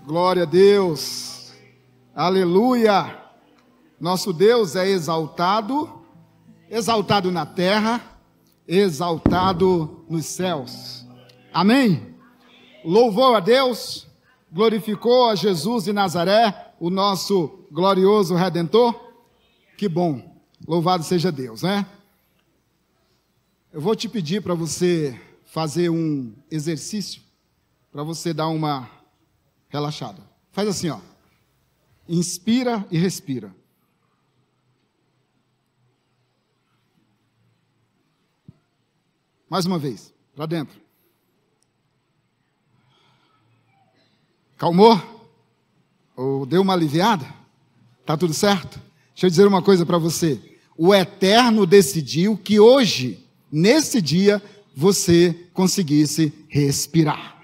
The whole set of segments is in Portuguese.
Glória a Deus, aleluia. Nosso Deus é exaltado, exaltado na terra, exaltado nos céus. Amém? Louvou a Deus, glorificou a Jesus de Nazaré, o nosso glorioso Redentor. Que bom, louvado seja Deus, né? Eu vou te pedir para você fazer um exercício, para você dar uma relaxada. Faz assim, ó. Inspira e respira. Mais uma vez, para dentro. Calmou? Ou deu uma aliviada? Tá tudo certo? Deixa eu dizer uma coisa para você. O Eterno decidiu que hoje, nesse dia, você conseguisse respirar.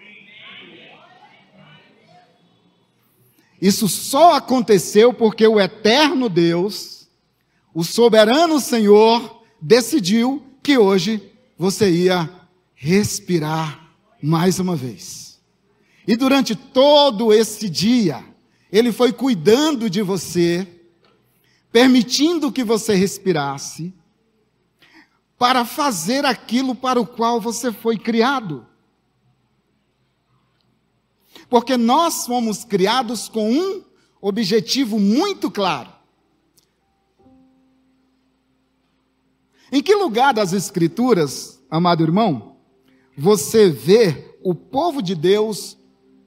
Isso só aconteceu porque o eterno Deus, o soberano Senhor, decidiu que hoje você ia respirar mais uma vez. E durante todo esse dia, Ele foi cuidando de você, permitindo que você respirasse, para fazer aquilo para o qual você foi criado. Porque nós fomos criados com um objetivo muito claro. Em que lugar das Escrituras, amado irmão, você vê o povo de Deus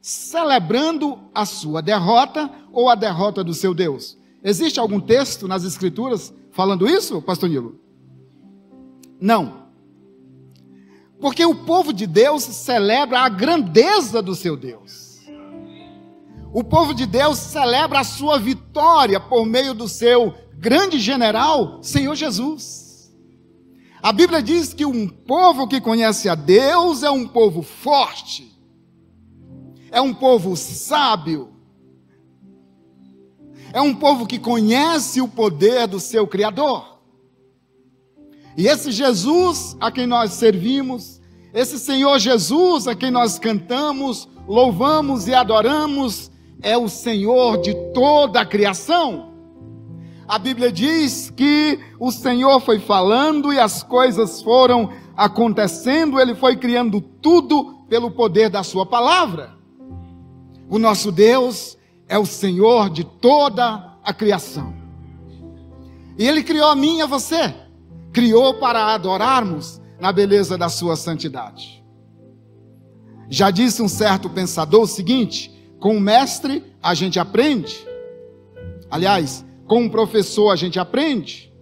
celebrando a sua derrota ou a derrota do seu Deus? Existe algum texto nas Escrituras falando isso, pastor Nilo? Não. Porque o povo de Deus celebra a grandeza do seu Deus. O povo de Deus celebra a sua vitória por meio do seu grande general, Senhor Jesus. A Bíblia diz que um povo que conhece a Deus é um povo forte, é um povo sábio, é um povo que conhece o poder do seu Criador. E esse Jesus a quem nós servimos, esse Senhor Jesus a quem nós cantamos, louvamos e adoramos, é o Senhor de toda a criação. A Bíblia diz que o Senhor foi falando e as coisas foram acontecendo, Ele foi criando tudo pelo poder da sua palavra. O nosso Deus é o Senhor de toda a criação. E Ele criou a mim e a você, criou para adorarmos na beleza da sua santidade. Já disse um certo pensador o seguinte: com o mestre a gente aprende. Aliás, com um professor a gente aprende.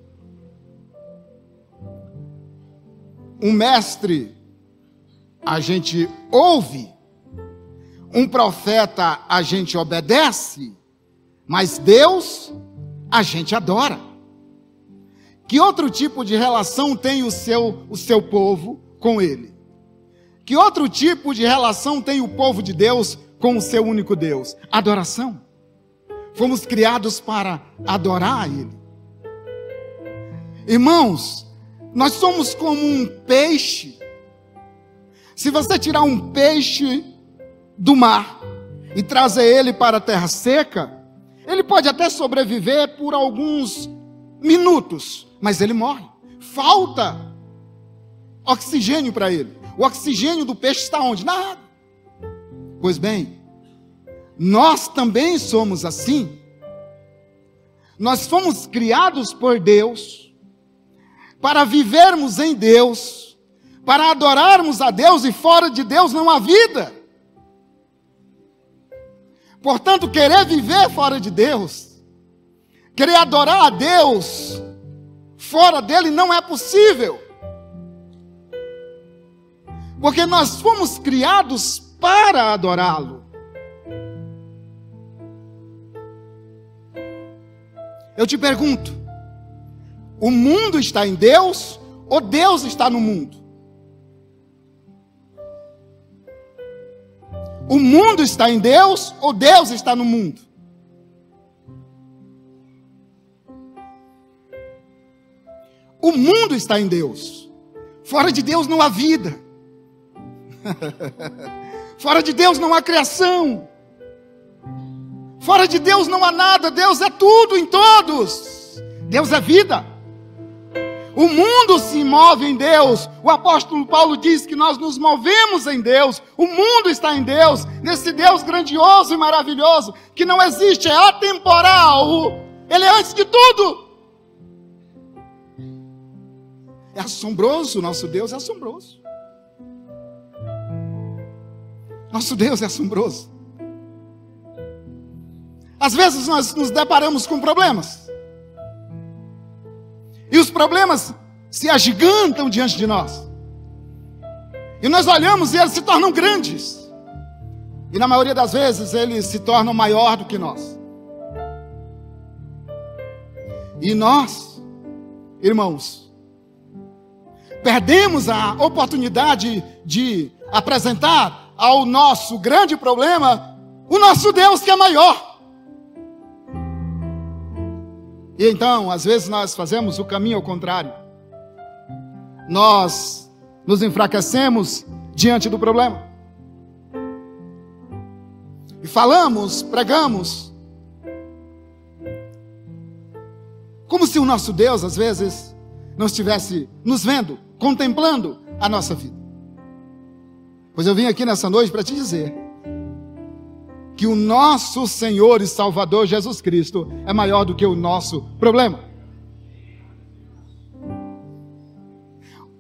Um mestre a gente ouve. Um profeta a gente obedece. Mas Deus a gente adora. Que outro tipo de relação tem o seu povo com Ele? Que outro tipo de relação tem o povo de Deus com o seu único Deus? Adoração. Fomos criados para adorar a Ele. Irmãos, nós somos como um peixe. Se você tirar um peixe do mar e trazer ele para a terra seca, ele pode até sobreviver por alguns minutos, mas ele morre. Falta oxigênio para ele. O oxigênio do peixe está onde? Na água. Pois bem, nós também somos assim. Nós fomos criados por Deus para vivermos em Deus, para adorarmos a Deus, e fora de Deus não há vida. Portanto, querer viver fora de Deus, querer adorar a Deus fora dele não é possível. Porque nós fomos criados para adorá-lo. Eu te pergunto, o mundo está em Deus ou Deus está no mundo? O mundo está em Deus ou Deus está no mundo? O mundo está em Deus. Fora de Deus não há vida. Fora de Deus não há criação. Fora de Deus não há nada. Deus é tudo em todos. Deus é vida. O mundo se move em Deus. O apóstolo Paulo diz que nós nos movemos em Deus. O mundo está em Deus. Nesse Deus grandioso e maravilhoso, que não existe, é atemporal. Ele é antes de tudo. É assombroso. Nosso Deus é assombroso. Nosso Deus é assombroso. Às vezes nós nos deparamos com problemas. E os problemas se agigantam diante de nós. E nós olhamos e eles se tornam grandes. E na maioria das vezes eles se tornam maior do que nós. E nós, irmãos, perdemos a oportunidade de apresentar ao nosso grande problema o nosso Deus que é maior. E então, às vezes nós fazemos o caminho ao contrário. Nós nos enfraquecemos diante do problema. E falamos, pregamos, como se o nosso Deus, às vezes, não estivesse nos vendo, contemplando a nossa vida. Pois eu vim aqui nessa noite para te dizer que o nosso Senhor e Salvador Jesus Cristo é maior do que o nosso problema.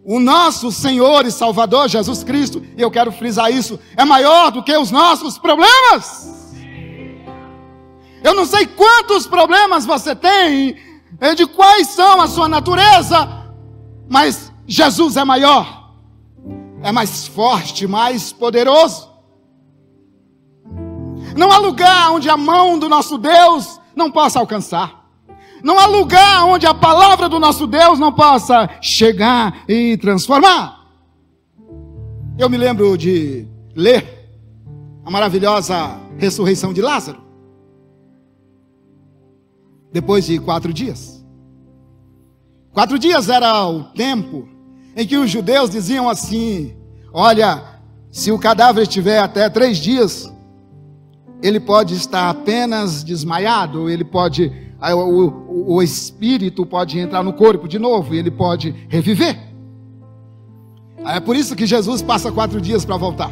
O nosso Senhor e Salvador Jesus Cristo, e eu quero frisar isso, é maior do que os nossos problemas. Eu não sei quantos problemas você tem, de quais são a sua natureza, mas Jesus é maior, é mais forte, mais poderoso. Não há lugar onde a mão do nosso Deus não possa alcançar. Não há lugar onde a palavra do nosso Deus não possa chegar e transformar. Eu me lembro de ler a maravilhosa ressurreição de Lázaro. Depois de 4 dias. 4 dias era o tempo em que os judeus diziam assim: olha, se o cadáver estiver até 3 dias... ele pode estar apenas desmaiado, ele pode, o espírito pode entrar no corpo de novo, e ele pode reviver. É por isso que Jesus passa 4 dias para voltar.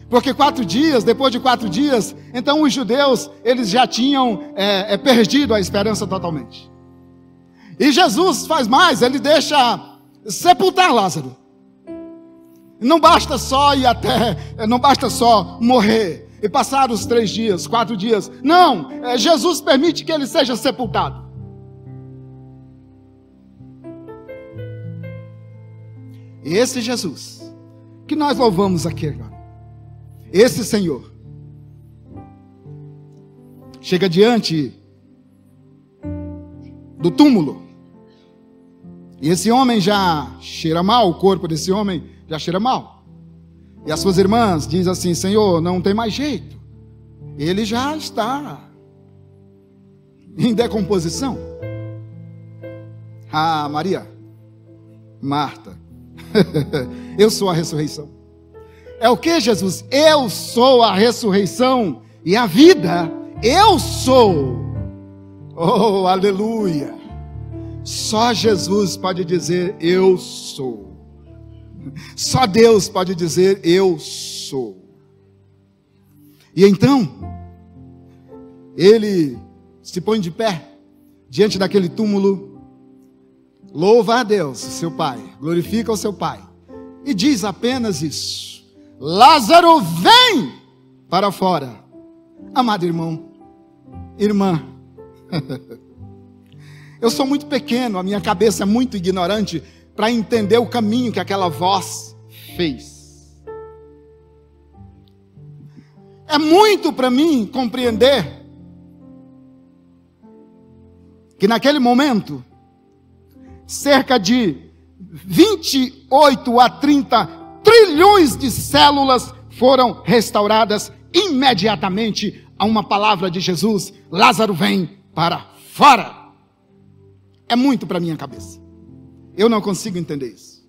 Porque 4 dias, depois de 4 dias, então os judeus, eles já tinham perdido a esperança totalmente. E Jesus faz mais, ele deixa sepultar Lázaro. Não basta só ir não basta só morrer e passar os 3 dias, 4 dias. Não, Jesus permite que ele seja sepultado. E esse Jesus, que nós louvamos aqui agora, esse Senhor, chega diante do túmulo, e esse homem já cheira mal, o corpo desse homem já cheira mal. E as suas irmãs dizem assim: Senhor, não tem mais jeito, ele já está em decomposição. Ah, Maria, Marta, eu sou a ressurreição. É o que, Jesus? Eu sou a ressurreição e a vida. Eu sou. Oh, aleluia. Só Jesus pode dizer eu sou. Só Deus pode dizer eu sou. E então ele se põe de pé diante daquele túmulo, louva a Deus, seu Pai, glorifica o seu Pai, e diz apenas isso: Lázaro, vem para fora. Amado irmão, irmã, eu sou muito pequeno, a minha cabeça é muito ignorante para entender o caminho que aquela voz fez. É muito para mim compreender que naquele momento, cerca de 28 a 30 trilhões de células foram restauradas imediatamente a uma palavra de Jesus: Lázaro, vem para fora. É muito para minha cabeça. Eu não consigo entender isso.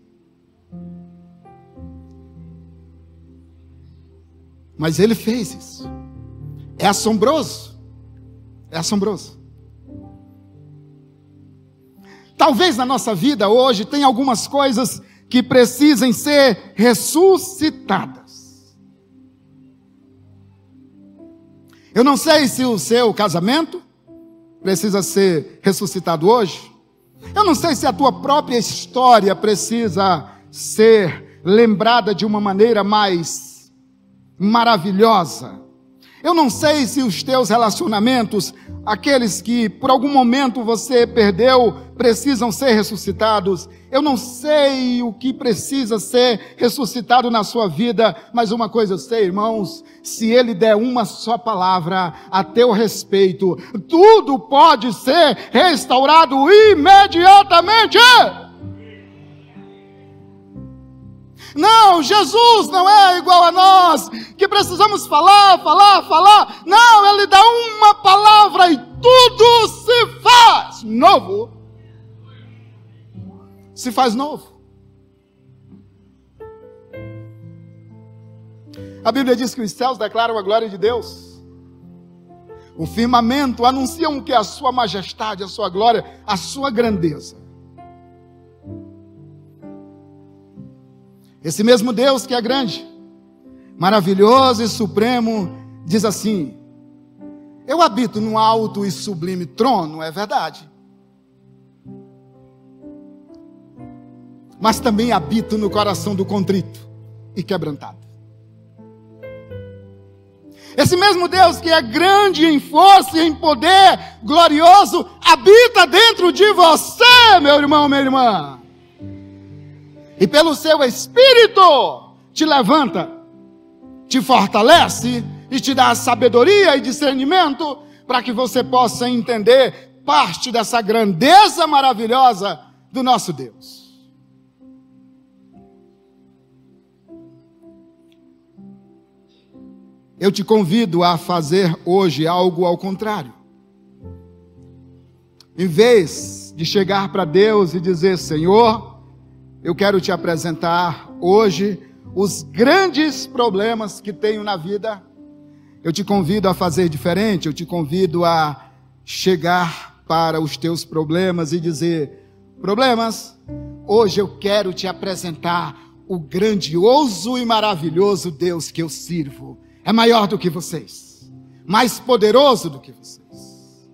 Mas ele fez isso. É assombroso. É assombroso. Talvez na nossa vida hoje tenha algumas coisas que precisem ser ressuscitadas. Eu não sei se o seu casamento precisa ser ressuscitado hoje. Eu não sei se a tua própria história precisa ser lembrada de uma maneira mais maravilhosa. Eu não sei se os teus relacionamentos, aqueles que por algum momento você perdeu, precisam ser ressuscitados. Eu não sei o que precisa ser ressuscitado na sua vida, mas uma coisa eu sei, irmãos, se Ele der uma só palavra a teu respeito, tudo pode ser restaurado imediatamente. Não, Jesus não é igual a nós, que precisamos falar. Não, Ele dá uma palavra e tudo se faz novo. Se faz novo. A Bíblia diz que os céus declaram a glória de Deus. O firmamento anuncia o que é a sua majestade, a sua glória, a sua grandeza. Esse mesmo Deus que é grande, maravilhoso e supremo, diz assim: eu habito num alto e sublime trono, é verdade. Mas também habito no coração do contrito e quebrantado. Esse mesmo Deus que é grande em força e em poder, glorioso, habita dentro de você, meu irmão, minha irmã. E pelo seu Espírito te levanta, te fortalece e te dá sabedoria e discernimento para que você possa entender parte dessa grandeza maravilhosa do nosso Deus. Eu te convido a fazer hoje algo ao contrário. Em vez de chegar para Deus e dizer: Senhor, eu quero te apresentar hoje os grandes problemas que tenho na vida, eu te convido a fazer diferente. Eu te convido a chegar para os teus problemas e dizer: problemas, hoje eu quero te apresentar o grandioso e maravilhoso Deus que eu sirvo. É maior do que vocês, mais poderoso do que vocês.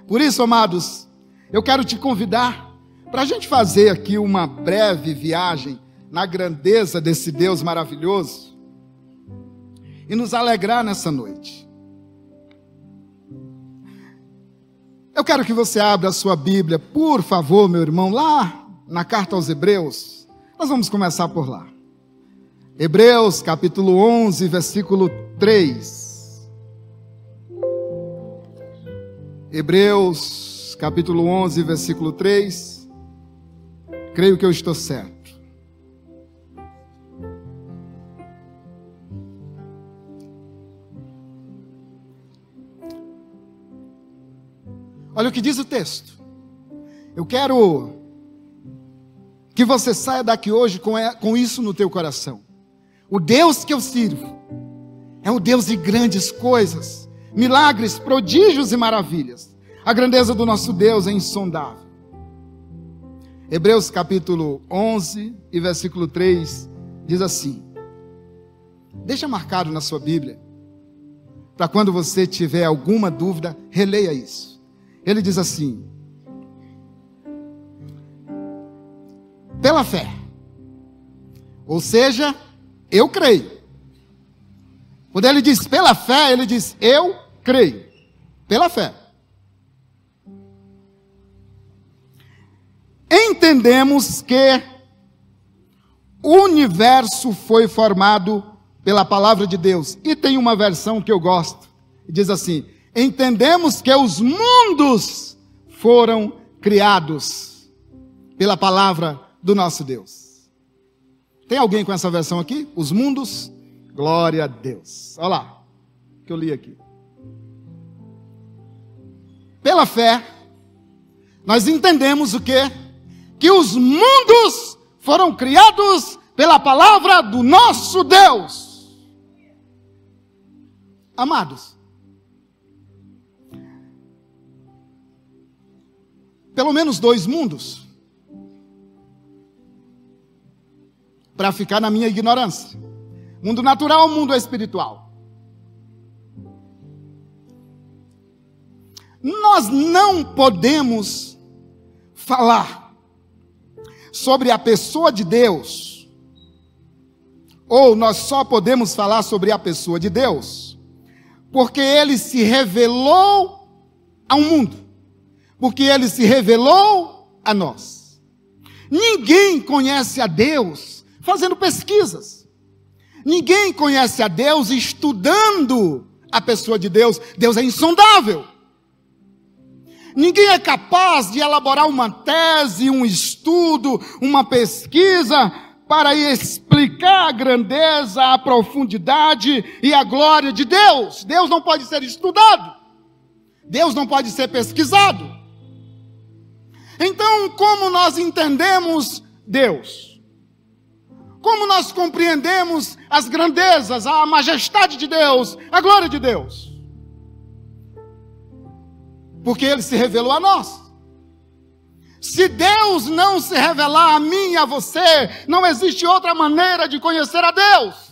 Por isso, amados, eu quero te convidar para a gente fazer aqui uma breve viagem na grandeza desse Deus maravilhoso e nos alegrar nessa noite. Eu quero que você abra a sua Bíblia, por favor, meu irmão, lá na carta aos Hebreus. Nós vamos começar por lá. Hebreus capítulo 11, versículo 3. Hebreus capítulo 11, versículo 3. Creio que eu estou certo. Olha o que diz o texto. Eu quero que você saia daqui hoje com isso no teu coração. O Deus que eu sirvo é um Deus de grandes coisas, milagres, prodígios e maravilhas. A grandeza do nosso Deus é insondável. Hebreus capítulo 11 e versículo 3 diz assim. Deixa marcado na sua Bíblia, para quando você tiver alguma dúvida, releia isso. Ele diz assim: pela fé, ou seja, eu creio. Quando ele diz pela fé, ele diz eu creio, pela fé. Entendemos que o universo foi formado pela palavra de Deus. E tem uma versão que eu gosto, diz assim: entendemos que os mundos foram criados pela palavra do nosso Deus. Tem alguém com essa versão aqui? Os mundos? Glória a Deus. Olha lá, que eu li aqui. Pela fé, nós entendemos o quê? Que os mundos foram criados pela palavra do nosso Deus. Amados, pelo menos 2 mundos para ficar na minha ignorância: mundo natural, mundo espiritual. Nós não podemos falar sobre a pessoa de Deus, ou nós só podemos falar sobre a pessoa de Deus porque Ele se revelou ao mundo, porque Ele se revelou a nós. Ninguém conhece a Deus fazendo pesquisas. Ninguém conhece a Deus estudando a pessoa de Deus. Deus é insondável. Ninguém é capaz de elaborar uma tese, um estudo, uma pesquisa para explicar a grandeza, a profundidade e a glória de Deus. Deus não pode ser estudado. Deus não pode ser pesquisado. Então, como nós entendemos Deus? Como nós compreendemos as grandezas, a majestade de Deus, a glória de Deus? Porque Ele se revelou a nós. Se Deus não se revelar a mim e a você, não existe outra maneira de conhecer a Deus.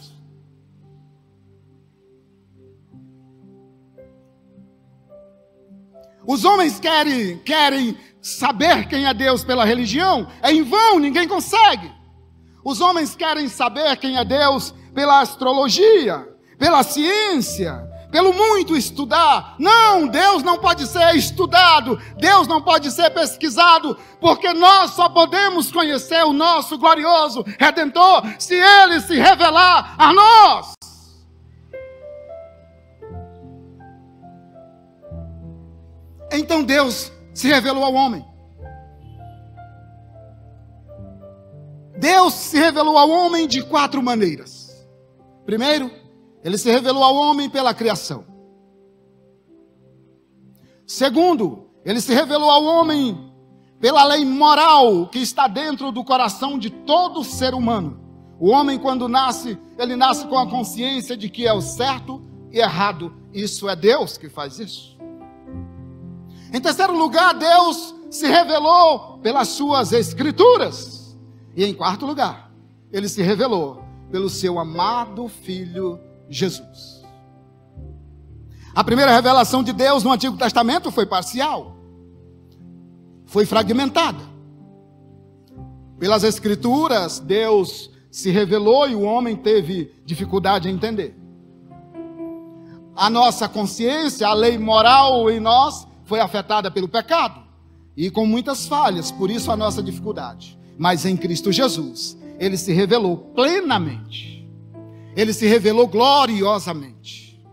Os homens querem saber quem é Deus pela religião. É em vão, ninguém consegue. Os homens querem saber quem é Deus pela astrologia, pela ciência, pelo muito estudar. Não, Deus não pode ser estudado, Deus não pode ser pesquisado, porque nós só podemos conhecer o nosso glorioso Redentor se Ele se revelar a nós. Então Deus se revelou ao homem. Deus se revelou ao homem de 4 maneiras. Primeiro, Ele se revelou ao homem pela criação. Segundo, Ele se revelou ao homem pela lei moral que está dentro do coração de todo ser humano. O homem, quando nasce, ele nasce com a consciência de que é o certo e errado. Isso é Deus que faz isso. Em terceiro lugar, Deus se revelou pelas suas escrituras. E em quarto lugar, Ele se revelou pelo seu amado Filho Jesus. A primeira revelação de Deus no Antigo Testamento foi parcial, foi fragmentada. Pelas Escrituras, Deus se revelou e o homem teve dificuldade em entender. A nossa consciência, a lei moral em nós, foi afetada pelo pecado e com muitas falhas, por isso a nossa dificuldade. Mas em Cristo Jesus, Ele se revelou plenamente. Ele se revelou gloriosamente.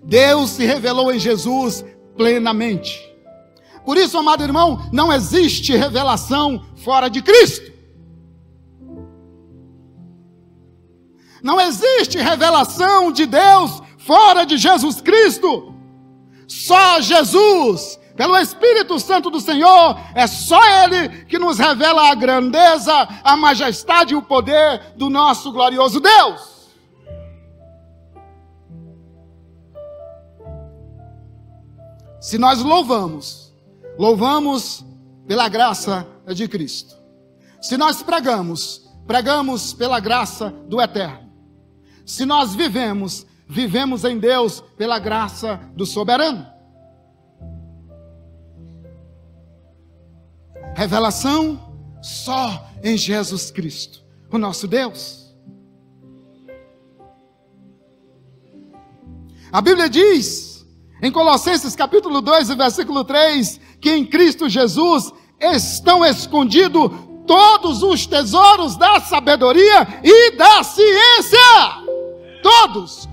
Deus se revelou em Jesus plenamente. Por isso, amado irmão, não existe revelação fora de Cristo. Não existe revelação de Deus fora de Jesus Cristo. Só Jesus, pelo Espírito Santo do Senhor, é só Ele que nos revela a grandeza, a majestade e o poder do nosso glorioso Deus. Se nós louvamos pela graça de Cristo. Se nós pregamos pela graça do Eterno. Se nós vivemos em Deus pela graça do Soberano. Revelação só em Jesus Cristo, o nosso Deus. A Bíblia diz, em Colossenses capítulo 2, versículo 3, que em Cristo Jesus estão escondidos todos os tesouros da sabedoria e da ciência. Todos.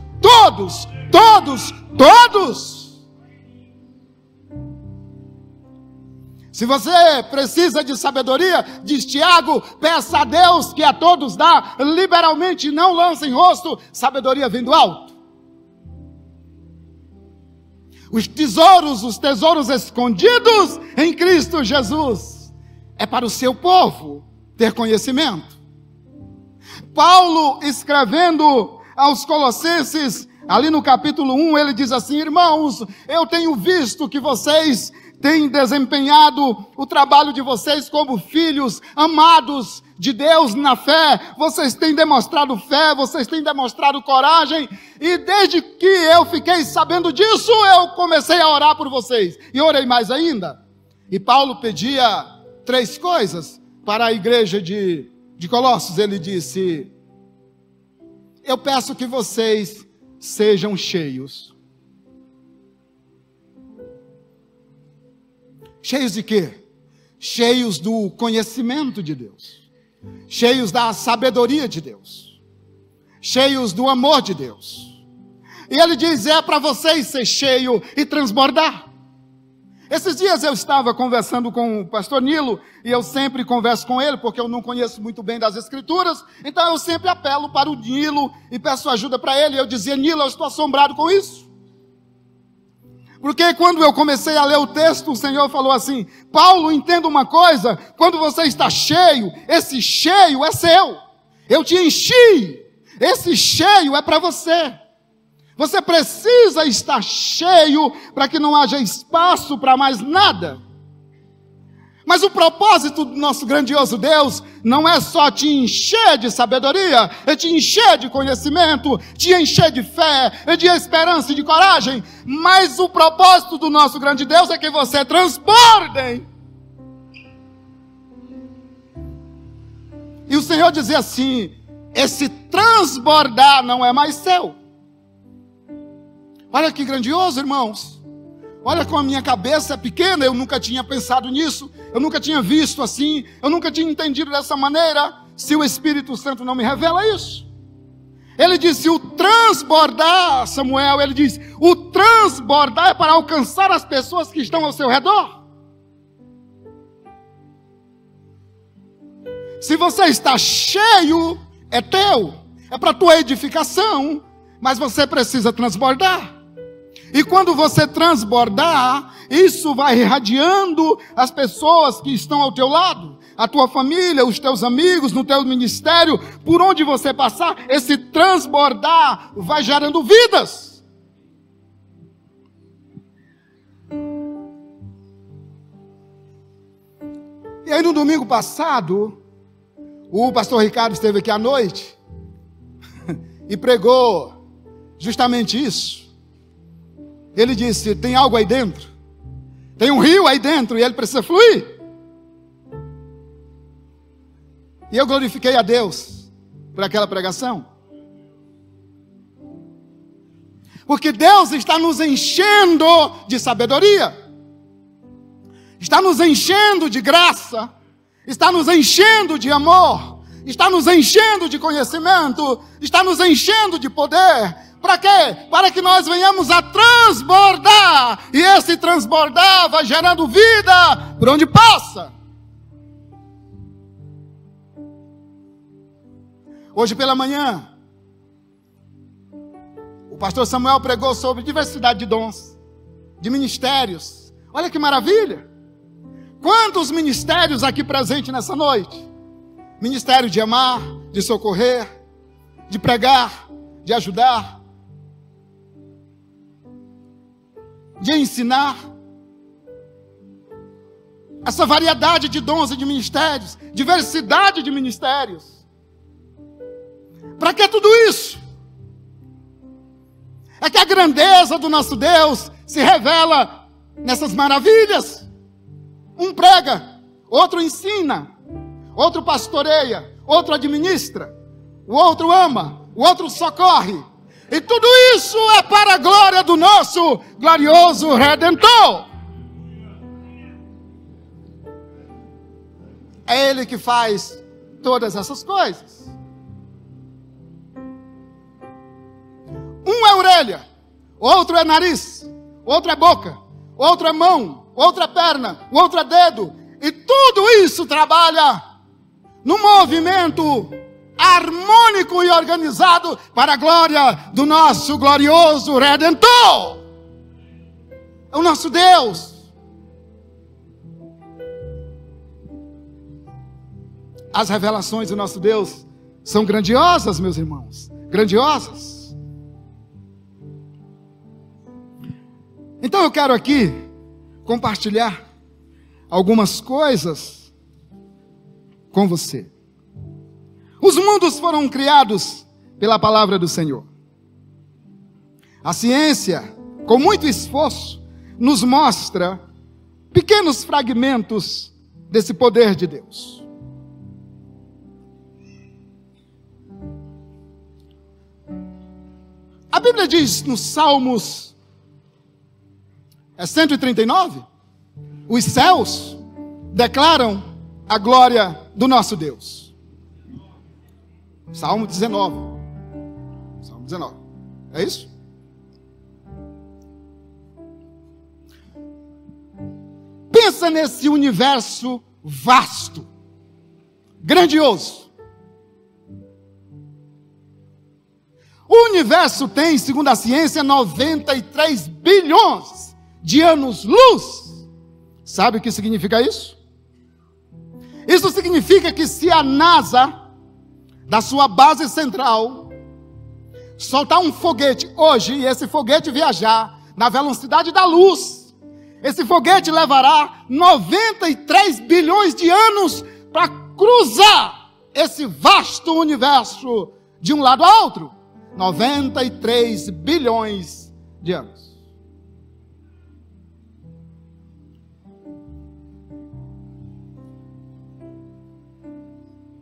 Se você precisa de sabedoria, diz Tiago, peça a Deus que a todos dá liberalmente, não lance em rosto, sabedoria vem do alto. Os tesouros escondidos em Cristo Jesus, é para o seu povo ter conhecimento. Paulo, escrevendo aos Colossenses, ali no capítulo 1, ele diz assim: irmãos, eu tenho visto que vocês têm desempenhado o trabalho de vocês como filhos amados de Deus na fé. Vocês têm demonstrado fé, vocês têm demonstrado coragem. E desde que eu fiquei sabendo disso, eu comecei a orar por vocês. E orei mais ainda. E Paulo pedia 3 coisas para a igreja de Colossos. Ele disse: eu peço que vocês sejam cheios. Cheios de quê? Cheios do conhecimento de Deus. Cheios da sabedoria de Deus. Cheios do amor de Deus. E ele diz: é para vocês ser cheio e transbordar. Esses dias eu estava conversando com o pastor Nilo, e eu sempre converso com ele, porque eu não conheço muito bem das escrituras, então eu sempre apelo para o Nilo e peço ajuda para ele. Eu dizia: Nilo, eu estou assombrado com isso. Porque quando eu comecei a ler o texto, o Senhor falou assim: Paulo, entenda uma coisa, quando você está cheio, esse cheio é seu. Eu te enchi, esse cheio é para você. Você precisa estar cheio para que não haja espaço para mais nada. Mas o propósito do nosso grandioso Deus não é só te encher de sabedoria, é te encher de conhecimento, te encher de fé, de esperança e de coragem. Mas o propósito do nosso grande Deus é que você transborde. E o Senhor dizia assim: esse transbordar não é mais seu. Olha que grandioso, irmãos. Olha como a minha cabeça é pequena, eu nunca tinha pensado nisso, eu nunca tinha visto assim, eu nunca tinha entendido dessa maneira, se o Espírito Santo não me revela isso. Ele disse: o transbordar, Samuel, ele diz, o transbordar é para alcançar as pessoas que estão ao seu redor. Se você está cheio, é teu, é para a tua edificação, mas você precisa transbordar. E quando você transbordar, isso vai irradiando as pessoas que estão ao teu lado, a tua família, os teus amigos, no teu ministério, por onde você passar, esse transbordar vai gerando vidas. E aí no domingo passado, o pastor Ricardo esteve aqui à noite e pregou justamente isso. Ele disse: tem algo aí dentro, tem um rio aí dentro e ele precisa fluir. E eu glorifiquei a Deus por aquela pregação, porque Deus está nos enchendo de sabedoria, está nos enchendo de graça, está nos enchendo de amor, está nos enchendo de conhecimento, está nos enchendo de poder. Para quê? Para que nós venhamos a transbordar. E esse transbordar vai gerando vida por onde passa. Hoje pela manhã, o pastor Samuel pregou sobre diversidade de dons, de ministérios. Olha que maravilha! Quantos ministérios aqui presentes nessa noite? Ministério de amar, de socorrer, de pregar, de ajudar, de ensinar. Essa variedade de dons e de ministérios, diversidade de ministérios. Para que tudo isso? É que a grandeza do nosso Deus se revela nessas maravilhas. Um prega, outro ensina, outro pastoreia, outro administra, o outro ama, o outro socorre. E tudo isso é para a glória do nosso glorioso Redentor. É Ele que faz todas essas coisas. Um é orelha, outro é nariz, outro é boca, outro é mão, outro é perna, outro é dedo. E tudo isso trabalha no movimento harmônico e organizado para a glória do nosso glorioso Redentor. É o nosso Deus. As revelações do nosso Deus são grandiosas, meus irmãos, grandiosas. Então eu quero aqui compartilhar algumas coisas com você. Os mundos foram criados pela palavra do Senhor. A ciência, com muito esforço, nos mostra pequenos fragmentos desse poder de Deus. A Bíblia diz nos Salmos 139, os céus declaram a glória do nosso Deus. Salmo 19. Salmo 19. É isso? Pensa nesse universo vasto, grandioso. O universo tem, segundo a ciência, 93 bilhões de anos-luz. Sabe o que significa isso? Isso significa que se a NASA, da sua base central, soltar um foguete hoje, e esse foguete viajar na velocidade da luz, esse foguete levará 93 bilhões de anos para cruzar esse vasto universo de um lado a outro. 93 bilhões de anos.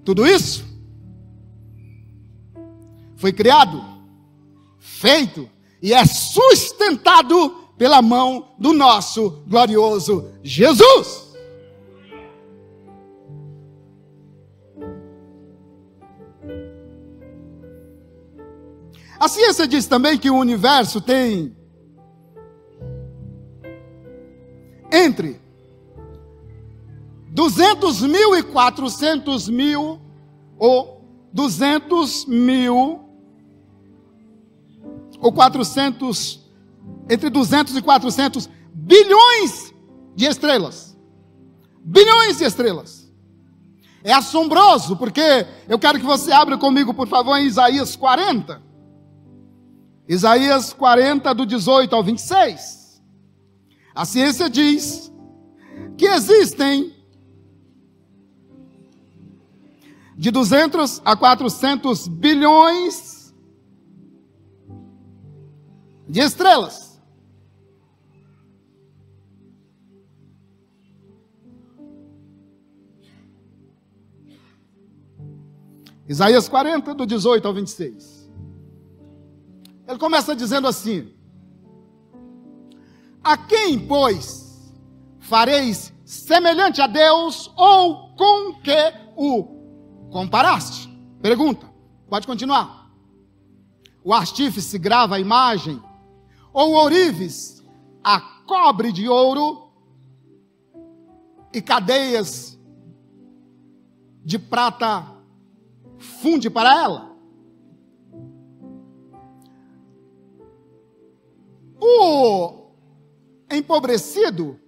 Tudo isso foi criado, feito e é sustentado pela mão do nosso glorioso Jesus. A ciência diz também que o universo tem entre 200 mil e 400 mil, ou 200 mil, ou 400, entre 200 e 400 bilhões de estrelas. Bilhões de estrelas. É assombroso, porque eu quero que você abra comigo, por favor, em Isaías 40. Isaías 40, do 18 ao 26. A ciência diz que existem de 200 a 400 bilhões de estrelas. Isaías 40, do 18 ao 26. Ele começa dizendo assim: a quem, pois, fareis semelhante a Deus, ou com que o comparaste? Pergunta, pode continuar. O artífice grava a imagem, ou o ourives a cobre de ouro, e cadeias de prata funde para ela. O empobrecido,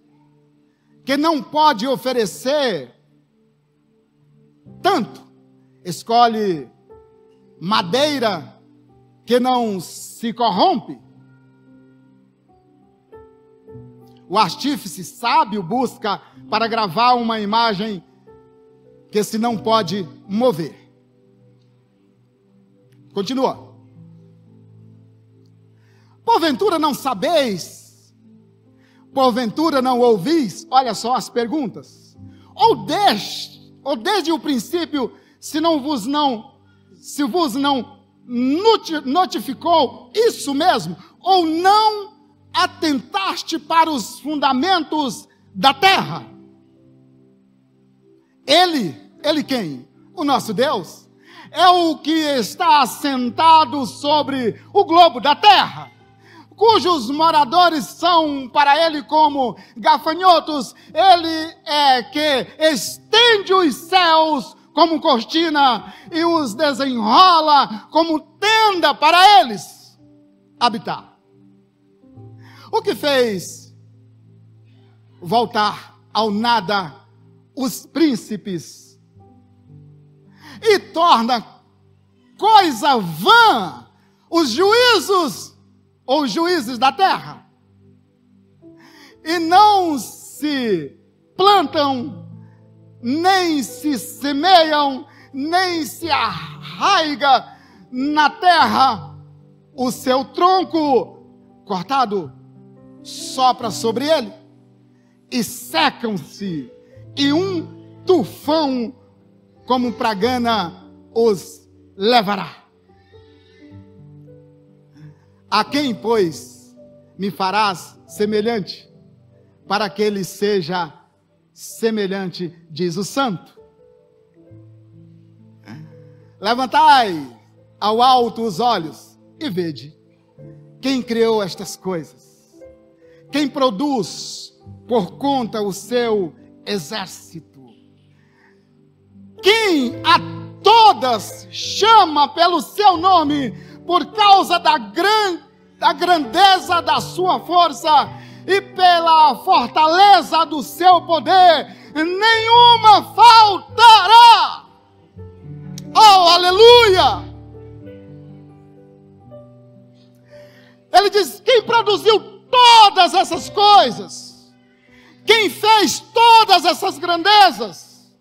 que não pode oferecer tanto, escolhe madeira que não se corrompe. O artífice sábio busca para gravar uma imagem que se não pode mover. Continua. Porventura não sabeis? Porventura não ouvis? Olha só as perguntas. Ou desde o princípio, se vos não notificou isso mesmo? Ou não atentaste para os fundamentos da terra? Ele quem? O nosso Deus. É o que está assentado sobre o globo da terra, cujos moradores são para ele como gafanhotos. Ele é que estende os céus como cortina e os desenrola como tenda para eles habitar. O que fez voltar ao nada os príncipes e torna coisa vã os juízes da terra. e não se plantam, nem se semeiam, nem se arraiga na terra, o seu tronco cortado sopra sobre ele, e secam-se, e um tufão como pragana os levará. A quem, pois, me farás semelhante, para que ele seja semelhante, diz o santo? Levantai ao alto os olhos e vede quem criou estas coisas, quem produz por conta o seu exército, quem a todas chama pelo seu nome, por causa da grandeza da sua força e pela fortaleza do seu poder, nenhuma faltará. Oh, aleluia! Ele diz: quem produziu todas essas coisas, quem fez todas essas grandezas,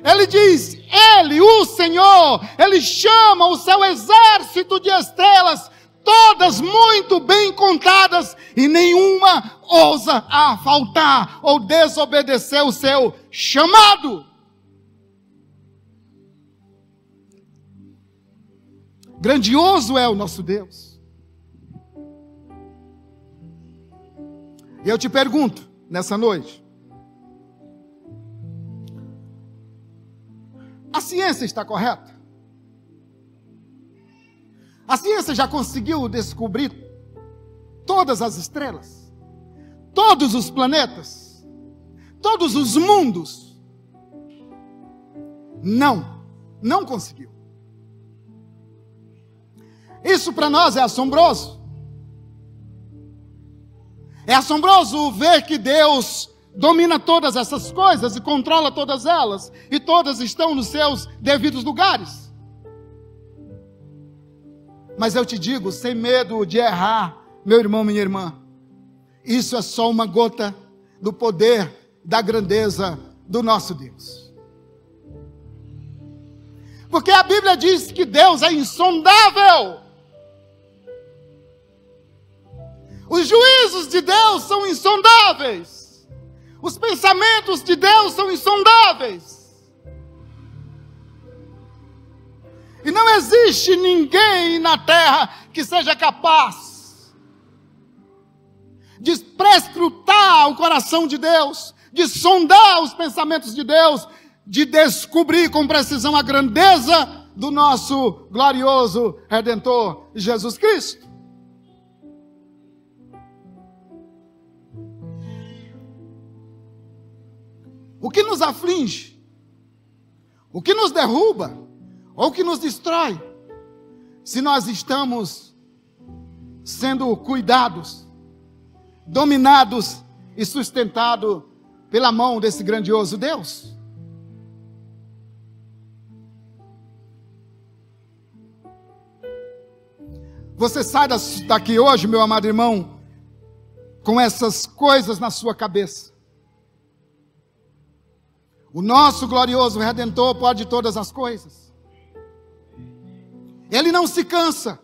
ele diz, ele, o Senhor, ele chama o seu exército de estrelas, todas muito bem contadas, e nenhuma ousa a faltar ou desobedecer o seu chamado. Grandioso é o nosso Deus. E eu te pergunto, nessa noite, a ciência está correta? A ciência já conseguiu descobrir todas as estrelas, todos os planetas, todos os mundos? Não conseguiu. Isso para nós é assombroso. É assombroso ver que Deus domina todas essas coisas e controla todas elas, e todas estão nos seus devidos lugares. Mas eu te digo, sem medo de errar, meu irmão, minha irmã, isso é só uma gota do poder, da grandeza do nosso Deus. Porque a Bíblia diz que Deus é insondável. Os juízos de Deus são insondáveis. Os pensamentos de Deus são insondáveis. E não existe ninguém na terra que seja capaz de prescrutar o coração de Deus, de sondar os pensamentos de Deus, de descobrir com precisão a grandeza do nosso glorioso Redentor Jesus Cristo. O que nos aflige, o que nos derruba, ou o que nos destrói, se nós estamos sendo cuidados, dominados e sustentados pela mão desse grandioso Deus? Você sai daqui hoje, meu amado irmão, com essas coisas na sua cabeça. O nosso glorioso Redentor pode todas as coisas. Ele não se cansa.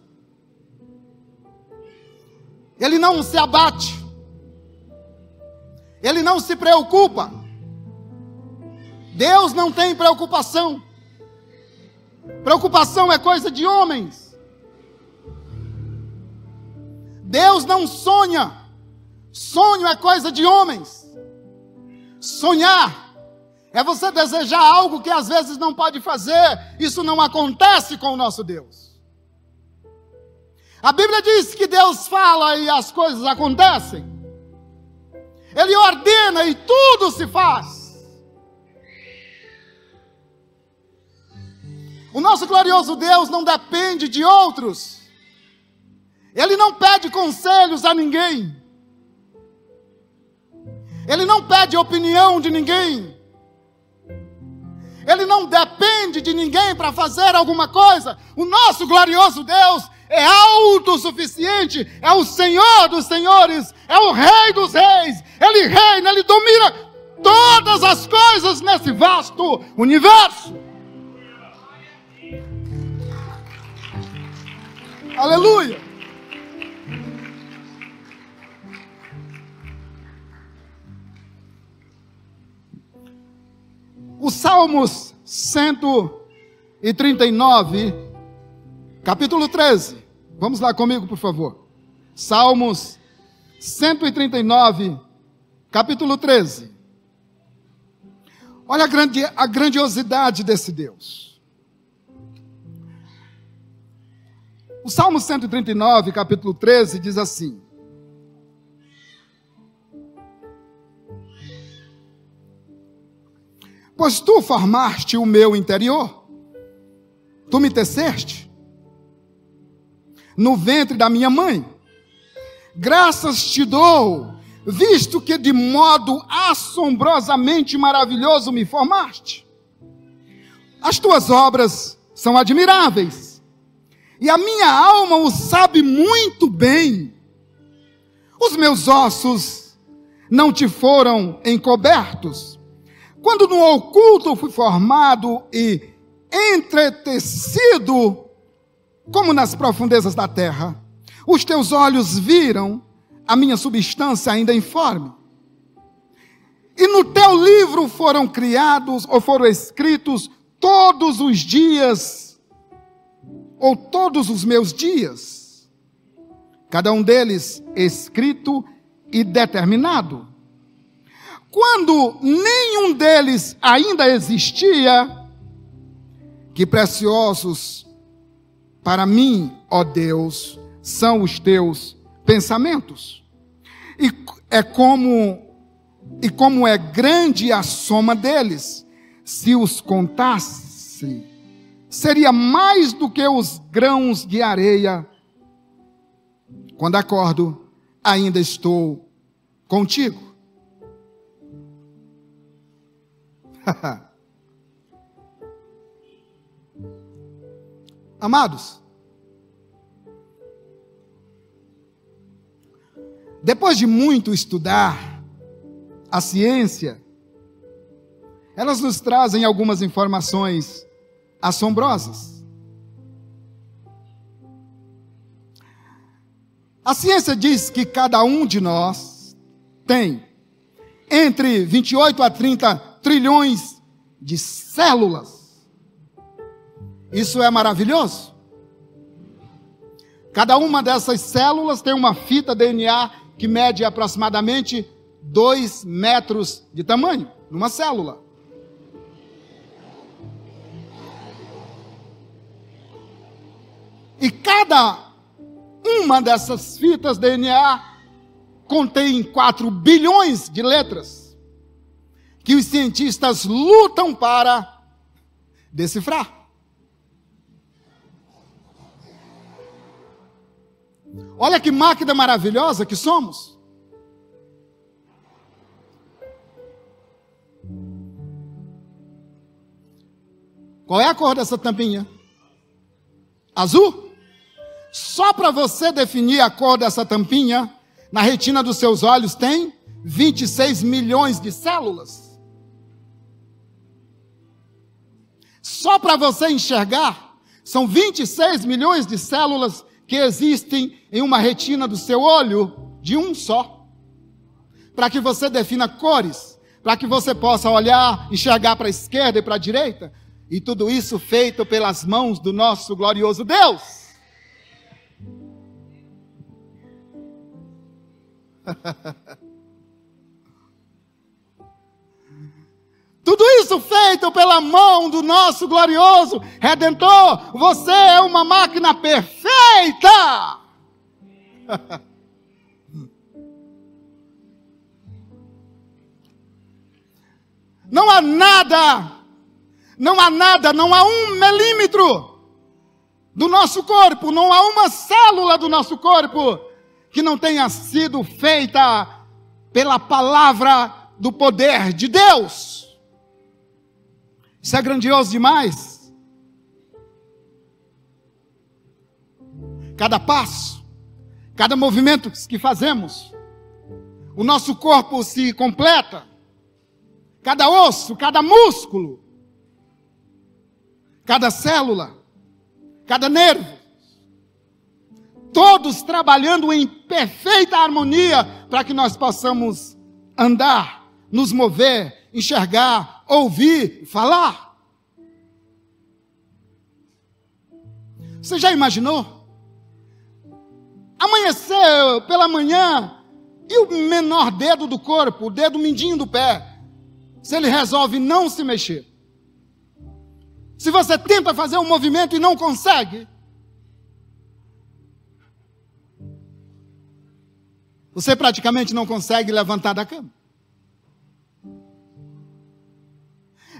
Ele não se abate. Ele não se preocupa. Deus não tem preocupação. Preocupação é coisa de homens. Deus não sonha. Sonho é coisa de homens. Sonhar é você desejar algo que às vezes não pode fazer. Isso não acontece com o nosso Deus. A Bíblia diz que Deus fala e as coisas acontecem. Ele ordena e tudo se faz. O nosso glorioso Deus não depende de outros. Ele não pede conselhos a ninguém. Ele não pede opinião de ninguém. Ele não depende de ninguém para fazer alguma coisa. O nosso glorioso Deus, é autossuficiente, é o Senhor dos senhores, é o Rei dos reis. Ele reina, ele domina todas as coisas nesse vasto universo. Aleluia! O Salmos 139, capítulo 13. Vamos lá comigo, por favor. Salmos 139, capítulo 13. Olha a grandiosidade desse Deus. O Salmo 139, capítulo 13, diz assim: pois tu formaste o meu interior, tu me teceste no ventre da minha mãe. Graças te dou, visto que de modo assombrosamente maravilhoso me formaste. As tuas obras são admiráveis, e a minha alma o sabe muito bem. Os meus ossos não te foram encobertos, quando no oculto fui formado e entretecido, como nas profundezas da terra. Os teus olhos viram a minha substância ainda informe. E no teu livro foram criados, ou foram escritos, todos os dias, ou todos os meus dias, cada um deles escrito e determinado, quando nenhum deles ainda existia. Que preciosos para mim, ó Deus, são os teus pensamentos, e como é grande a soma deles. Se os contasse, seria mais do que os grãos de areia. Quando acordo, ainda estou contigo. Amados, depois de muito estudar a ciência, elas nos trazem algumas informações assombrosas. A ciência diz que cada um de nós tem entre 28 a 30 trilhões de células. Isso é maravilhoso. Cada uma dessas células tem uma fita DNA que mede aproximadamente 2 metros de tamanho, numa célula. E cada uma dessas fitas DNA contém 4 bilhões de letras, que os cientistas lutam para decifrar. Olha que máquina maravilhosa que somos. Qual é a cor dessa tampinha? Azul? Só para você definir a cor dessa tampinha, na retina dos seus olhos tem 26 milhões de células. Só para você enxergar, são 26 milhões de células que existem em uma retina do seu olho, de um só. Para que você defina cores, para que você possa olhar, enxergar para a esquerda e para a direita, e tudo isso feito pelas mãos do nosso glorioso Deus. Tudo isso feito pela mão do nosso glorioso Redentor. Você é uma máquina perfeita. Não há nada, não há 1 milímetro do nosso corpo, não há uma célula do nosso corpo que não tenha sido feita pela palavra do poder de Deus. Isso é grandioso demais. cada passo, cada movimento que fazemos, o nosso corpo se completa, cada osso, cada músculo, cada célula, cada nervo, todos trabalhando em perfeita harmonia para que nós possamos andar, nos mover, enxergar, ouvir, falar. Você já imaginou? Amanhecer pela manhã e o menor dedo do corpo, o dedo mindinho do pé, se ele resolve não se mexer. Se você tenta fazer um movimento e não consegue, você praticamente não consegue levantar da cama.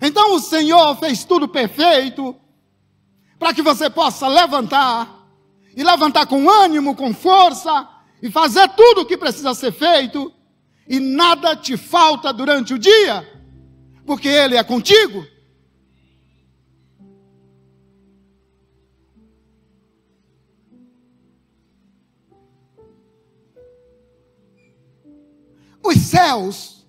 Então o Senhor fez tudo perfeito para que você possa levantar, e levantar com ânimo, com força, e fazer tudo o que precisa ser feito, e nada te falta durante o dia, porque Ele é contigo. Os céus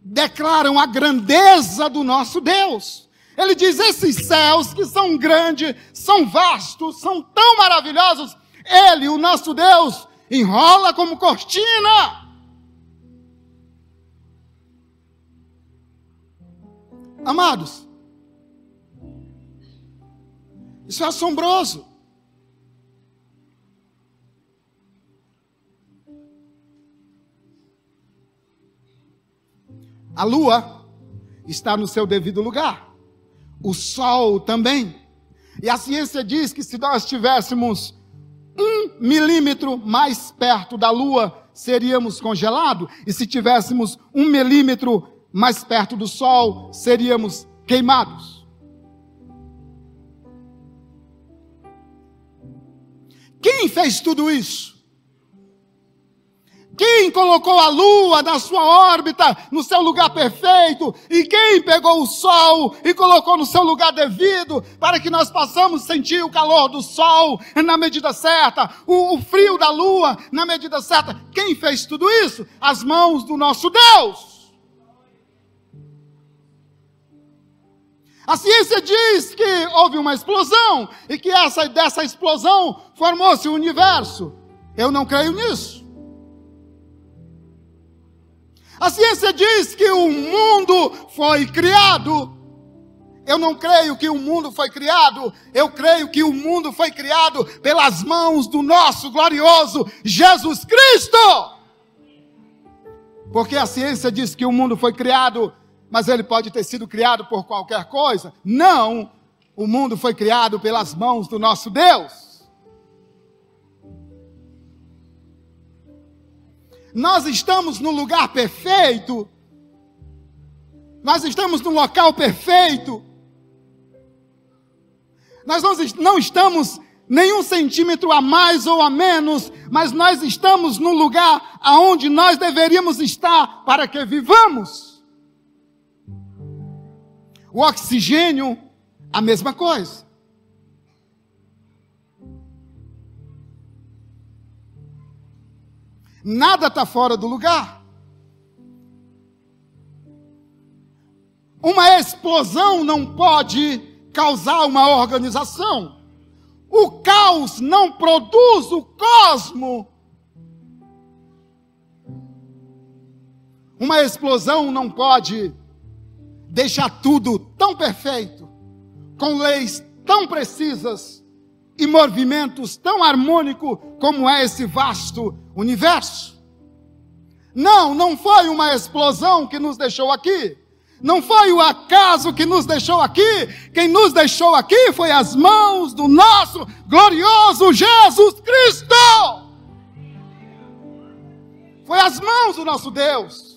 declaram a grandeza do nosso Deus. Ele diz, esses céus que são grandes, são vastos, são tão maravilhosos, Ele, o nosso Deus, enrola como cortina. Amados, isso é assombroso. A lua está no seu devido lugar. O sol também. E a ciência diz que se nós estivéssemos 1 milímetro mais perto da lua, seríamos congelados. E se tivéssemos 1 milímetro mais perto do sol, seríamos queimados. Quem fez tudo isso? Quem colocou a lua na sua órbita, no seu lugar perfeito? E quem pegou o sol e colocou no seu lugar devido, para que nós possamos sentir o calor do sol na medida certa, o frio da lua na medida certa? Quem fez tudo isso? As mãos do nosso Deus. A ciência diz que houve uma explosão, e que dessa explosão formou-se o universo. Eu não creio nisso. A ciência diz que o mundo foi criado. Eu não creio que o mundo foi criado. Eu creio que o mundo foi criado pelas mãos do nosso glorioso Jesus Cristo. Porque a ciência diz que o mundo foi criado, mas ele pode ter sido criado por qualquer coisa. Não, o mundo foi criado pelas mãos do nosso Deus. Nós estamos no lugar perfeito, nós estamos no local perfeito, nós não estamos nenhum centímetro a mais ou a menos, mas nós estamos no lugar aonde nós deveríamos estar para que vivamos. O oxigênio, a mesma coisa. Nada está fora do lugar. Uma explosão não pode causar uma organização. O caos não produz o cosmo. Uma explosão não pode deixar tudo tão perfeito, com leis tão precisas e movimentos tão harmônicos como é esse vasto universo. Não foi uma explosão que nos deixou aqui. Não foi o acaso que nos deixou aqui. Quem nos deixou aqui foi as mãos do nosso glorioso Jesus Cristo. Foi as mãos do nosso Deus.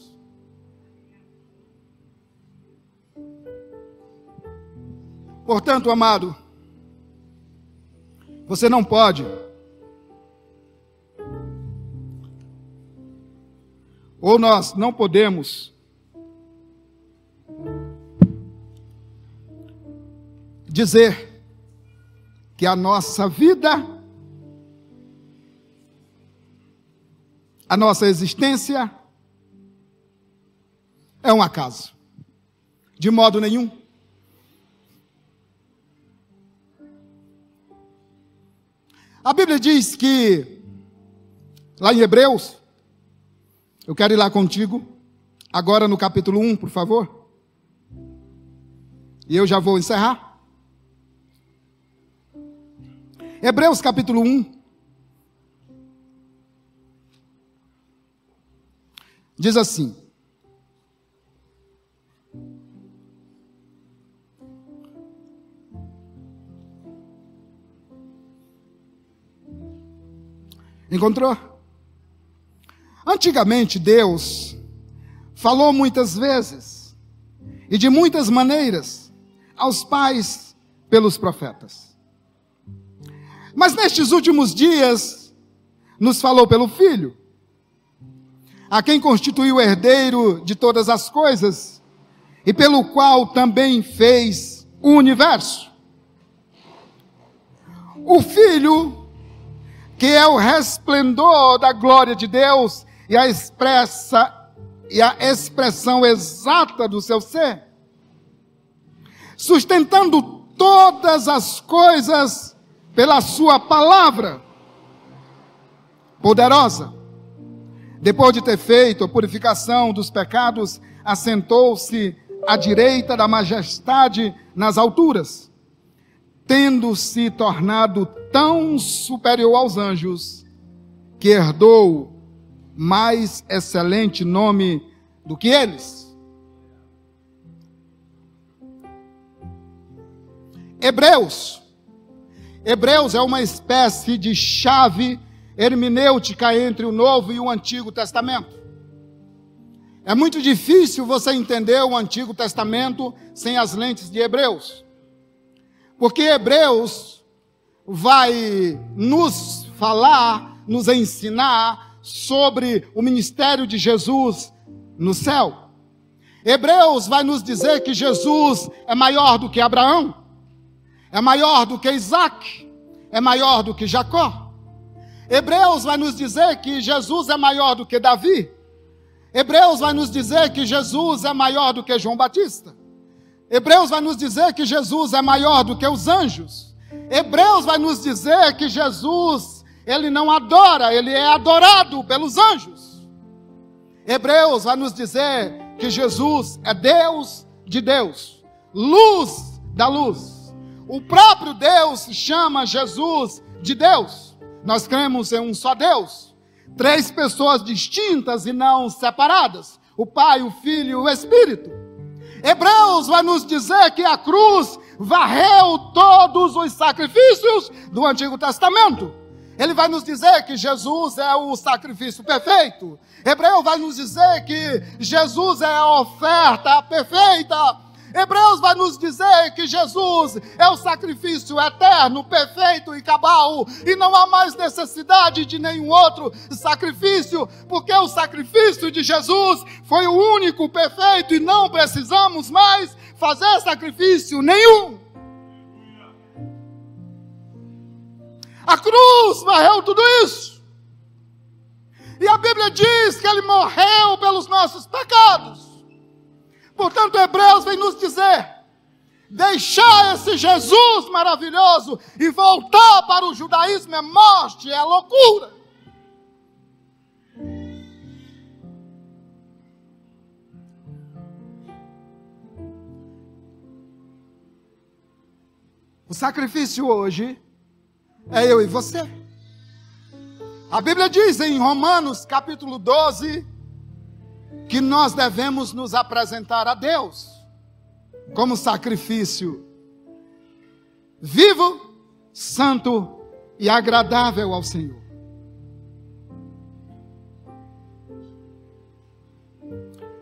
Portanto, amado, você não pode ou nós não podemos dizer que a nossa vida a nossa existência é um acaso. De modo nenhum. A Bíblia diz que, lá em Hebreus, eu quero ir lá contigo, agora no capítulo 1, por favor. E eu já vou encerrar. Hebreus capítulo 1. Diz assim: encontrou? Antigamente Deus falou muitas vezes e de muitas maneiras aos pais pelos profetas. Mas nestes últimos dias nos falou pelo Filho, a quem constituiu o herdeiro de todas as coisas e pelo qual também fez o universo. O Filho, que é o resplendor da glória de Deus e a expressão exata do seu ser, sustentando todas as coisas pela sua palavra poderosa. Depois de ter feito a purificação dos pecados, assentou-se à direita da majestade nas alturas, tendo se tornado tão superior aos anjos, que herdou mais excelente nome do que eles. Hebreus é uma espécie de chave hermenêutica entre o Novo e o Antigo Testamento. É muito difícil você entender o Antigo Testamento sem as lentes de Hebreus, porque Hebreus vai nos falar, nos ensinar sobre o ministério de Jesus no céu. Hebreus vai nos dizer que Jesus é maior do que Abraão, é maior do que Isaac, é maior do que Jacó. Hebreus vai nos dizer que Jesus é maior do que Davi. Hebreus vai nos dizer que Jesus é maior do que João Batista. Hebreus vai nos dizer que Jesus é maior do que os anjos. Hebreus vai nos dizer que Jesus, ele não adora, ele é adorado pelos anjos. Hebreus vai nos dizer que Jesus é Deus de Deus, luz da luz. O próprio Deus chama Jesus de Deus. Nós cremos em um só Deus, três pessoas distintas e não separadas, o Pai, o Filho e o Espírito. Hebreus vai nos dizer que a cruz varreu todos os sacrifícios do Antigo Testamento. Ele vai nos dizer que Jesus é o sacrifício perfeito. Hebreus vai nos dizer que Jesus é a oferta perfeita. Hebreus vai nos dizer que Jesus é o sacrifício eterno, perfeito e cabal, e não há mais necessidade de nenhum outro sacrifício, porque o sacrifício de Jesus foi o único perfeito e não precisamos mais fazer sacrifício nenhum. A cruz varreu tudo isso, e a Bíblia diz que ele morreu pelos nossos pecados. Portanto, Hebreus vem nos dizer, deixar esse Jesus maravilhoso e voltar para o judaísmo é morte, é loucura. O sacrifício hoje é eu e você. A Bíblia diz em Romanos capítulo 12, que nós devemos nos apresentar a Deus como sacrifício vivo, santo e agradável ao Senhor.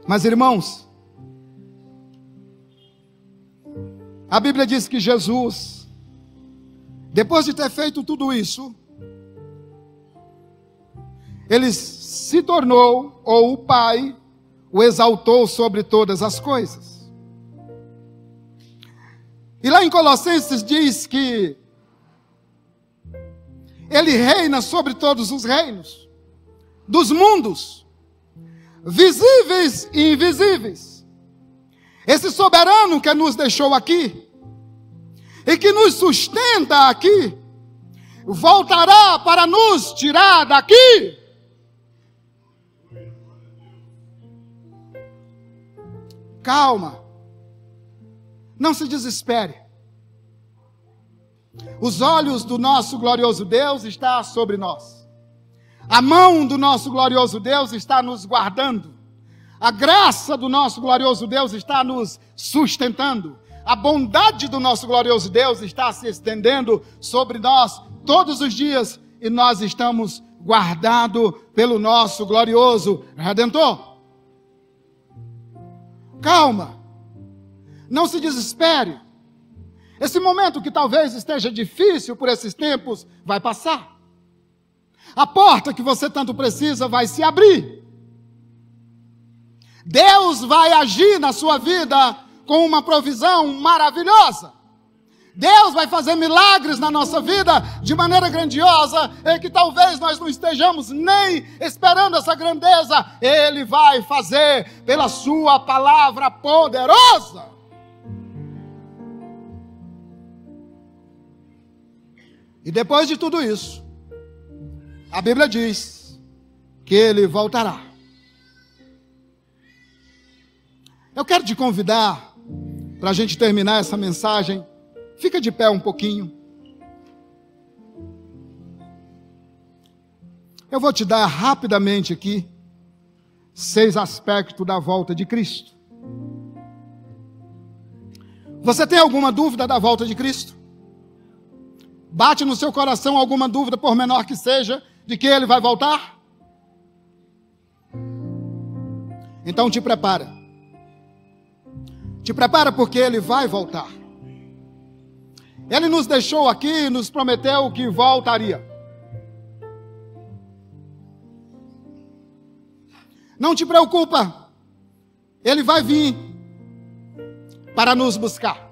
Mas, irmãos, a Bíblia diz que Jesus, depois de ter feito tudo isso, ele se tornou, ou o Pai o exaltou sobre todas as coisas. E lá em Colossenses diz que ele reina sobre todos os reinos. dos mundos, visíveis e invisíveis. Esse soberano que nos deixou aqui e que nos sustenta aqui, voltará para nos tirar daqui. Calma, não se desespere. Os olhos do nosso glorioso Deus estão sobre nós. A mão do nosso glorioso Deus está nos guardando. A graça do nosso glorioso Deus está nos sustentando. A bondade do nosso glorioso Deus está se estendendo sobre nós todos os dias, e nós estamos guardados pelo nosso glorioso Redentor. Calma, não se desespere. Esse momento que talvez esteja difícil por esses tempos vai passar. A porta que você tanto precisa vai se abrir. Deus vai agir na sua vida com uma provisão maravilhosa. Deus vai fazer milagres na nossa vida de maneira grandiosa, e que talvez nós não estejamos nem esperando essa grandeza. Ele vai fazer pela sua palavra poderosa. E depois de tudo isso, a Bíblia diz que Ele voltará. Eu quero te convidar, para a gente terminar essa mensagem, fica de pé um pouquinho. Eu vou te dar rapidamente aqui 6 aspectos da volta de Cristo. Você tem alguma dúvida da volta de Cristo? Bate no seu coração alguma dúvida, por menor que seja, de que Ele vai voltar? Então te prepara. Te prepara, porque Ele vai voltar. Ele nos deixou aqui e nos prometeu que voltaria. Não te preocupa, Ele vai vir para nos buscar.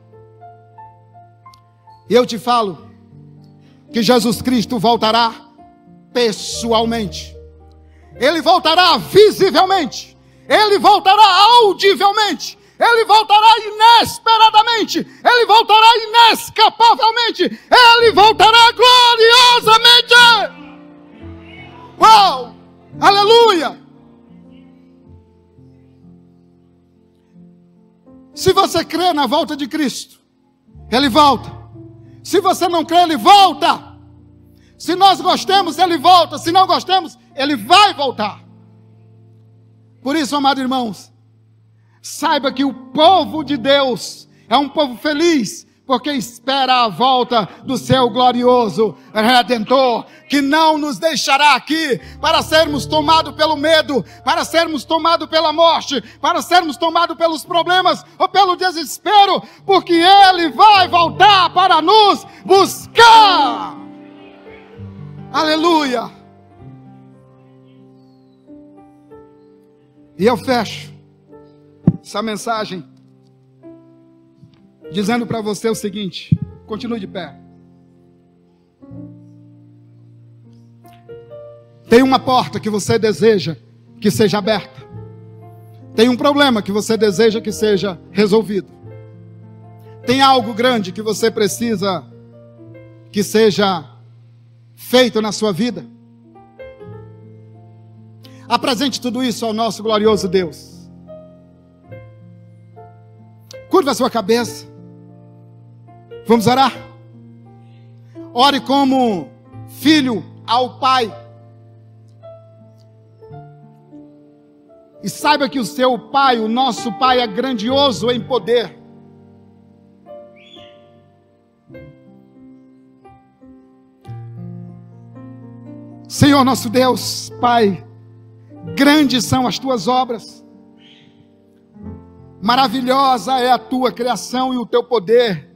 E eu te falo que Jesus Cristo voltará pessoalmente. Ele voltará visivelmente. Ele voltará audivelmente. Ele voltará inesperadamente. Ele voltará inescapavelmente. Ele voltará gloriosamente. Uau! Aleluia! Se você crê na volta de Cristo, Ele volta. Se você não crê, Ele volta. Se nós gostemos, Ele volta. Se não gostemos, Ele vai voltar. Por isso, amados irmãos, saiba que o povo de Deus é um povo feliz, porque espera a volta do seu glorioso Redentor, que não nos deixará aqui para sermos tomados pelo medo, para sermos tomados pela morte, para sermos tomados pelos problemas ou pelo desespero, porque Ele vai voltar para nos buscar. Aleluia! E eu fecho essa mensagem dizendo para você o seguinte: continue de pé. Tem uma porta que você deseja que seja aberta. Tem um problema que você deseja que seja resolvido. Tem algo grande que você precisa que seja feito na sua vida. Apresente tudo isso ao nosso glorioso Deus. Curva a sua cabeça. Vamos orar? Ore como filho ao Pai. E saiba que o seu Pai, o nosso Pai, é grandioso em poder. Senhor nosso Deus, Pai, grandes são as tuas obras. Maravilhosa é a tua criação e o teu poder,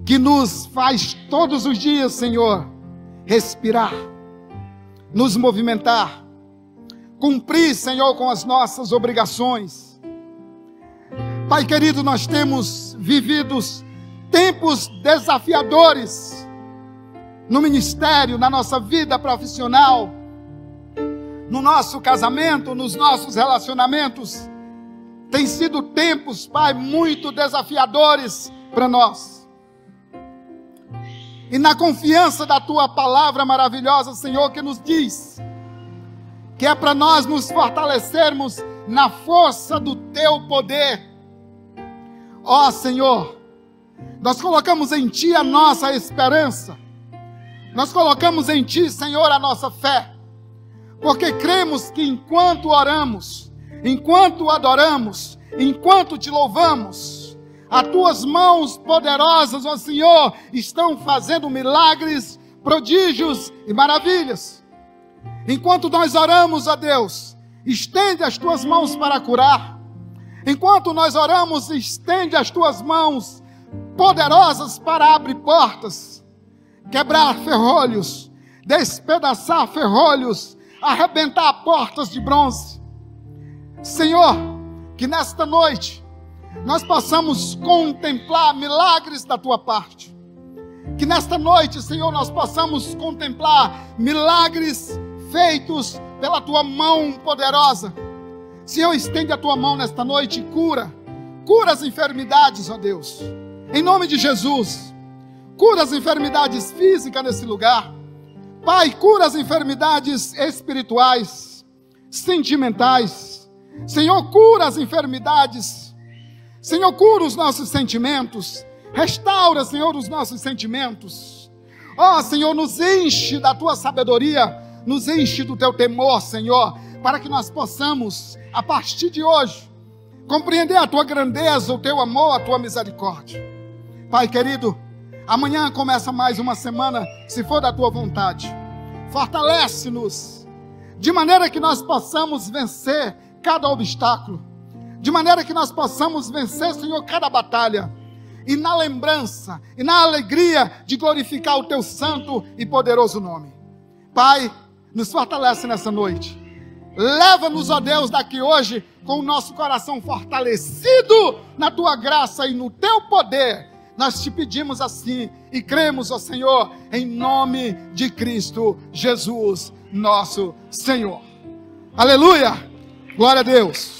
que nos faz todos os dias, Senhor, respirar, nos movimentar, cumprir, Senhor, com as nossas obrigações. Pai querido, nós temos vivido tempos desafiadores no ministério, na nossa vida profissional, no nosso casamento, nos nossos relacionamentos. Tem sido tempos, Pai, muito desafiadores para nós. E na confiança da Tua palavra maravilhosa, Senhor, que nos diz que é para nós nos fortalecermos na força do Teu poder. Ó Senhor, nós colocamos em Ti a nossa esperança. Nós colocamos em Ti, Senhor, a nossa fé. Porque cremos que enquanto oramos, enquanto adoramos, enquanto Te louvamos, as Tuas mãos poderosas, ó Senhor, estão fazendo milagres, prodígios e maravilhas. Enquanto nós oramos a Deus, estende as Tuas mãos para curar. Enquanto nós oramos, estende as Tuas mãos poderosas para abrir portas, quebrar ferrolhos, despedaçar ferrolhos, arrebentar portas de bronze. Senhor, que nesta noite nós possamos contemplar milagres da Tua parte. Que nesta noite, Senhor, nós possamos contemplar milagres feitos pela Tua mão poderosa. Senhor, estende a Tua mão nesta noite e cura as enfermidades, ó Deus, em nome de Jesus. Cura as enfermidades físicas nesse lugar. Pai, cura as enfermidades espirituais, sentimentais. Senhor, cura as enfermidades. Senhor, cura os nossos sentimentos. Restaura, Senhor, os nossos sentimentos. Ó, Senhor, nos enche da Tua sabedoria, nos enche do Teu temor, Senhor, para que nós possamos, a partir de hoje, compreender a Tua grandeza, o Teu amor, a Tua misericórdia. Pai querido, amanhã começa mais uma semana, se for da Tua vontade. Fortalece-nos, de maneira que nós possamos vencer cada obstáculo, de maneira que nós possamos vencer, Senhor, cada batalha, e na lembrança, e na alegria de glorificar o Teu santo e poderoso nome. Pai, nos fortalece nessa noite. Leva-nos, ó Deus, daqui hoje, com o nosso coração fortalecido na Tua graça e no Teu poder. Nós Te pedimos assim e cremos, ó Senhor, em nome de Cristo Jesus, nosso Senhor. Aleluia! Glória a Deus!